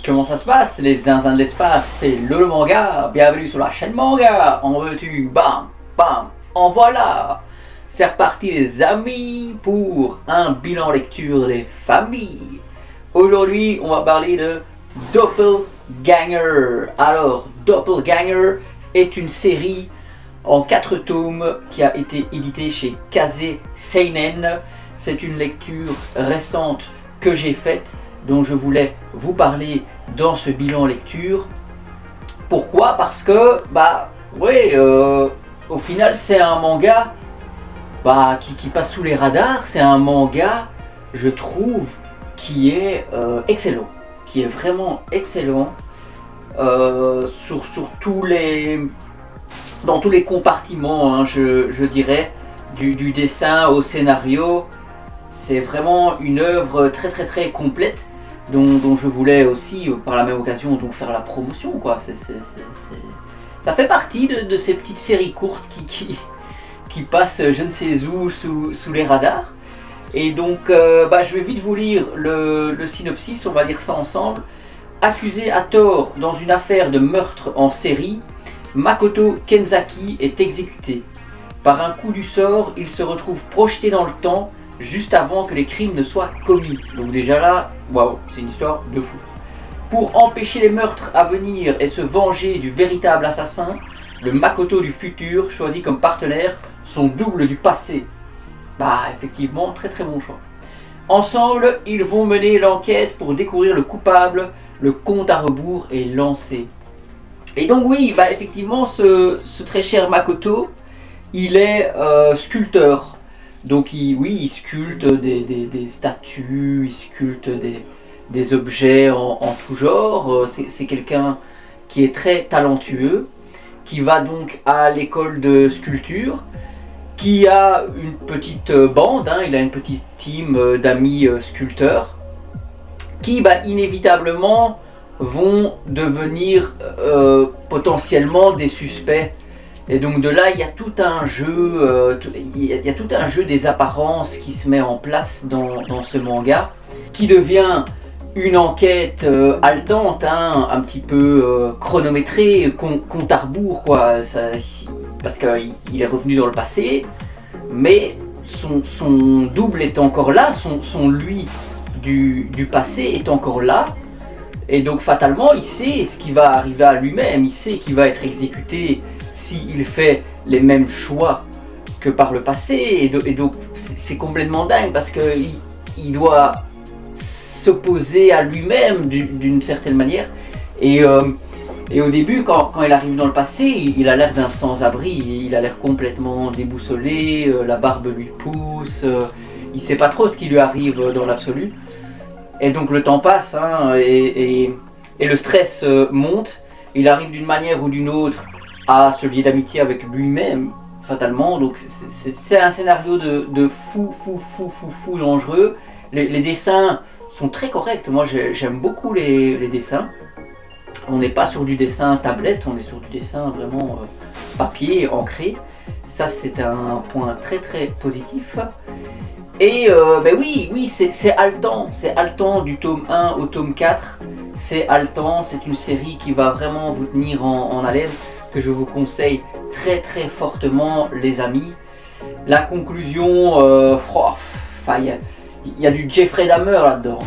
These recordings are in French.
Comment ça se passe les zinzins de l'espace? C'est le manga, bienvenue sur la chaîne manga. En veux-tu? Bam, bam, en voilà. C'est reparti les amis pour un bilan lecture des familles. Aujourd'hui on va parler de Doppelganger. Alors Doppelganger est une série en 4 tomes qui a été éditée chez Kase Seinen. C'est une lecture récente que j'ai faite, dont je voulais vous parler dans ce bilan lecture. Pourquoi? Parce que, au final c'est un manga qui passe sous les radars. C'est un manga, je trouve, qui est excellent, qui est vraiment excellent sur dans tous les compartiments, hein, je dirais, du dessin au scénario. C'est vraiment une œuvre très complète dont je voulais aussi par la même occasion donc faire la promotion, quoi. Ça fait partie de ces petites séries courtes qui passent je ne sais où sous les radars. Et donc je vais vite vous lire le synopsis, on va lire ça ensemble. Accusé à tort dans une affaire de meurtre en série, Makoto Kenzaki est exécuté. Par un coup du sort, il se retrouve projeté dans le temps juste avant que les crimes ne soient commis. Donc déjà là, waouh, c'est une histoire de fou. Pour empêcher les meurtres à venir et se venger du véritable assassin, le Makoto du futur choisit comme partenaire son double du passé. Effectivement, très bon choix. Ensemble, ils vont mener l'enquête pour découvrir le coupable. Le compte à rebours est lancé. Et donc oui, effectivement, ce très cher Makoto, il est sculpteur. Donc il sculpte des statues, il sculpte des objets en tout genre. C'est quelqu'un qui est très talentueux, qui va donc à l'école de sculpture, qui a une petite bande, hein, il a une petite team d'amis sculpteurs, qui inévitablement vont devenir potentiellement des suspects. Et donc de là il y a tout un jeu, tout un jeu des apparences qui se met en place dans ce manga, qui devient une enquête haletante, hein, un petit peu chronométrée, compte à rebours, quoi, parce qu'il est revenu dans le passé, mais son double est encore là, son lui du passé est encore là. Et donc fatalement il sait ce qui va arriver à lui-même, il sait qu'il va être exécuté s'il fait les mêmes choix que par le passé. Et donc c'est complètement dingue parce qu'il doit s'opposer à lui-même d'une certaine manière. Et au début quand il arrive dans le passé, il a l'air d'un sans-abri, il a l'air complètement déboussolé, la barbe lui pousse, il sait pas trop ce qui lui arrive dans l'absolu. Et donc le temps passe, hein, et le stress monte. Il arrive d'une manière ou d'une autre à se lier d'amitié avec lui-même, fatalement. Donc c'est un scénario de fou dangereux. Les dessins sont très corrects. Moi j'aime beaucoup les dessins. On n'est pas sur du dessin tablette, on est sur du dessin vraiment papier, ancré. Ça c'est un point très positif. Et oui, c'est haletant du tome 1 au tome 4, c'est haletant, c'est une série qui va vraiment vous tenir en haleine, que je vous conseille très fortement les amis. La conclusion, il y a du Jeffrey Dahmer là-dedans,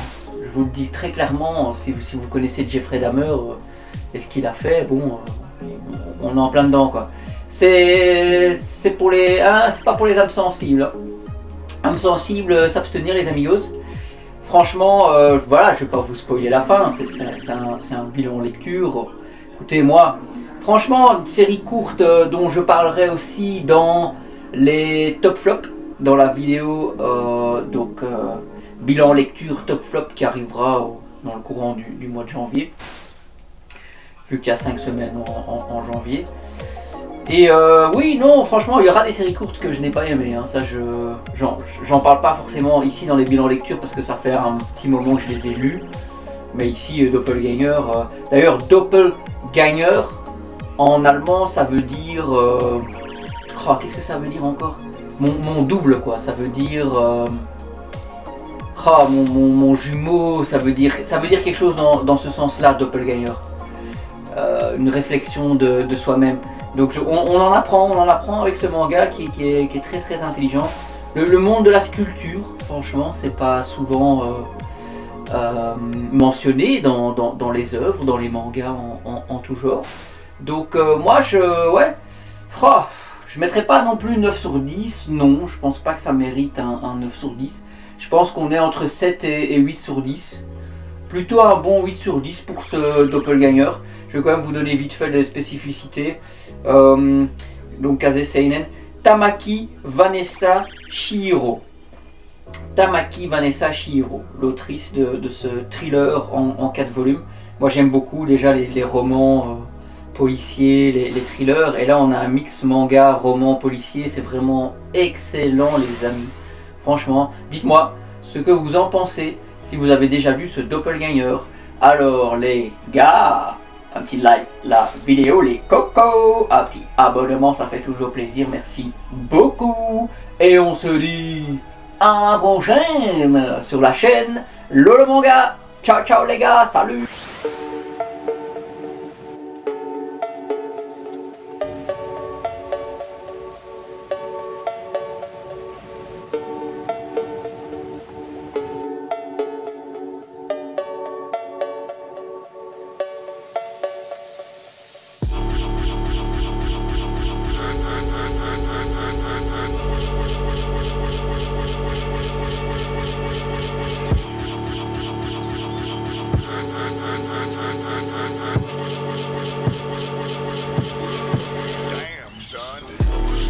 je vous le dis très clairement, si vous connaissez Jeffrey Dahmer, et ce qu'il a fait, on est en plein dedans, quoi. C'est pour les, c'est pas pour les âmes sensibles. Âmes sensibles, s'abstenir les amigos. Franchement, voilà, je vais pas vous spoiler la fin, c'est un bilan lecture. Écoutez, moi, franchement, une série courte dont je parlerai aussi dans les top flops, dans la vidéo, bilan lecture top flop qui arrivera dans le courant du mois de janvier, vu qu'il y a 5 semaines en janvier. Et oui, non, franchement, il y aura des séries courtes que je n'ai pas aimées, hein. Ça, j'en parle pas forcément ici dans les bilans lecture parce que ça fait un petit moment que je les ai lus. Mais ici, Doppelganger, d'ailleurs, Doppelganger, en allemand, ça veut dire... qu'est-ce que ça veut dire encore? Mon double, quoi, ça veut dire... oh, mon jumeau, ça veut dire quelque chose dans ce sens-là, doppelganger. Une réflexion de soi-même. Donc on en apprend avec ce manga qui est très très intelligent. Le monde de la sculpture, franchement, c'est pas souvent mentionné dans les œuvres, dans les mangas en tout genre. Donc moi je mettrais pas non plus 9 sur 10, non, je pense pas que ça mérite un 9 sur 10. Je pense qu'on est entre 7 et 8 sur 10. Plutôt un bon 8 sur 10 pour ce doppelganger. Je vais quand même vous donner vite fait les spécificités. Donc Kaze Seinen, Tamaki Vanessa Shihiro. Tamaki Vanessa Shihiro, l'autrice de ce thriller en 4 volumes. Moi j'aime beaucoup déjà les romans policiers, les thrillers. Et là on a un mix manga, roman, policier. C'est vraiment excellent les amis. Franchement, dites-moi ce que vous en pensez si vous avez déjà lu ce doppelganger. Alors les gars, un petit like la vidéo, les cocos, un petit abonnement, ça fait toujours plaisir, merci beaucoup. Et on se dit à la prochaine sur la chaîne Lolo Manga. Ciao ciao les gars, salut. Damn, son.